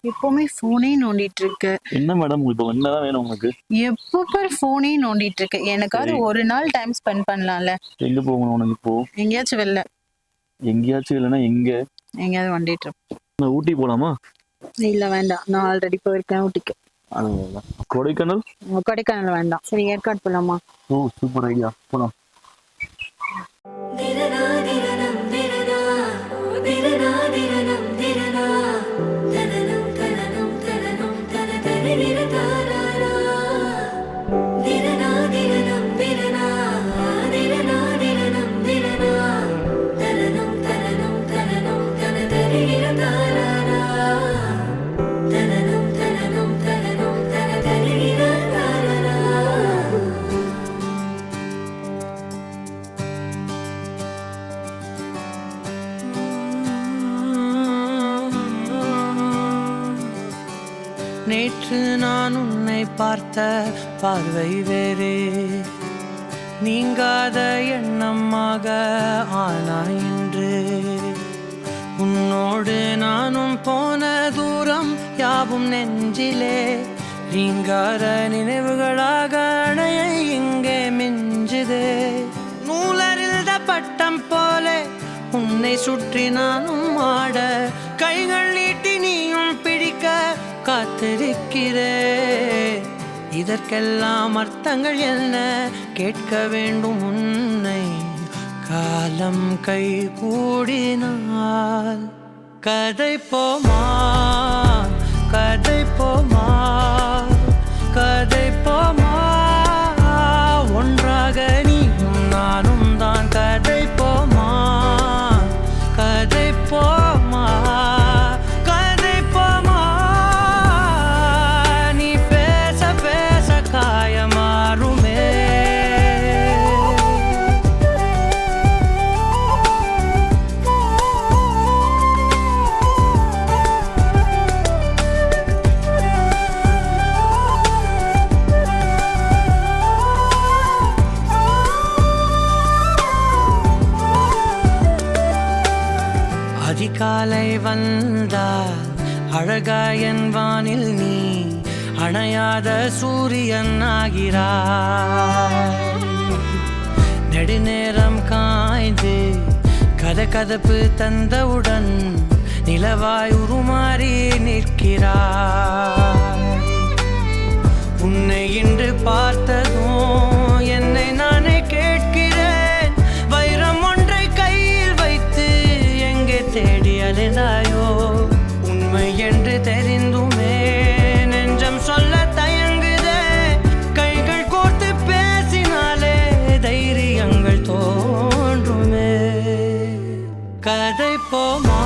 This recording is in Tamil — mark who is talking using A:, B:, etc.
A: எப்பவுமே போனே நோண்டிட்டு இருக்க.
B: என்ன மேடம் இப்போ என்னதான் வேணும் உங்களுக்கு?
A: எப்போ பாரு போனே நோண்டிட்டு இருக்க. எனக்காவது
B: சரி.
A: ஒரு நாள் டைம் ஸ்பெண்ட் பண்ணலாம்ல.
B: எங்க போகணும் உனக்கு இப்போ?
A: எங்கேயாச்சும் வெளில.
B: எங்கேயாச்சும் இல்லைன்னா எங்க?
A: எங்கேயாவது வண்டிட்டு இருப்போம்.
B: நான் ஊட்டி போலாமா?
A: இல்ல வேண்டாம், நான் ஆல்ரெடி போயிருக்கேன் ஊட்டிக்கு.
B: கொடைக்கானல்?
A: கொடைக்கானல் வேண்டாம். சரி, ஏற்காடு போலாமா?
B: ஓ சூப்பர் ஐடியா, போலாம்.
C: நேற்று நான் உன்னை பார்த்த பார்வை வேறே, நீங்காத எண்ணமாக ஆனாய் இன்று. உன்னோடு நானும் போன தூரம் யாவும் நெஞ்சிலே ரீங்கார நினைவுகளாக அணைய இங்கே மிஞ்சுதே. நூலறிந்த பட்டம் போல உன்னை சுற்றி நானும் ஆட, கைகள் நீட்டி நீயும் பிடிக்க காத்திருக்கிறே. இதற்கெல்லாம் அர்த்தங்கள் என்ன கேட்க வேண்டும் உன்னை. காலம் கை கூடினால் கதை போமா, கதை போமா, கதை போமா. ஒன்றாக நீயும் நானும் தான் கதை போமா, கதை போமா, கதை போமா. நீ பேச பேச காயமாறுமே. அதிகாலை வந்தால் அழகாயன் வானில் நீ அணையாத சூரியன் ஆகிறாய். நெடுநேரம் காய்ந்து கதகதப்பு தந்தவுடன் நிலவாய் உருமாறி நிற்கிறாய். உன்னை இன்று பார்த்ததும் என்னை நானே கேட்கிறேன். வைரம் ஒன்றை கையில் வைத்து எங்கே தேடி அலைந்தாயோ? உண்மை என்று தெரிந்துமே நெஞ்சம் சொல்ல தயங்குதே. கைகள் கோர்த்து பேசினாலே தைரியங்கள் தோன்றுமே. கதை போமா,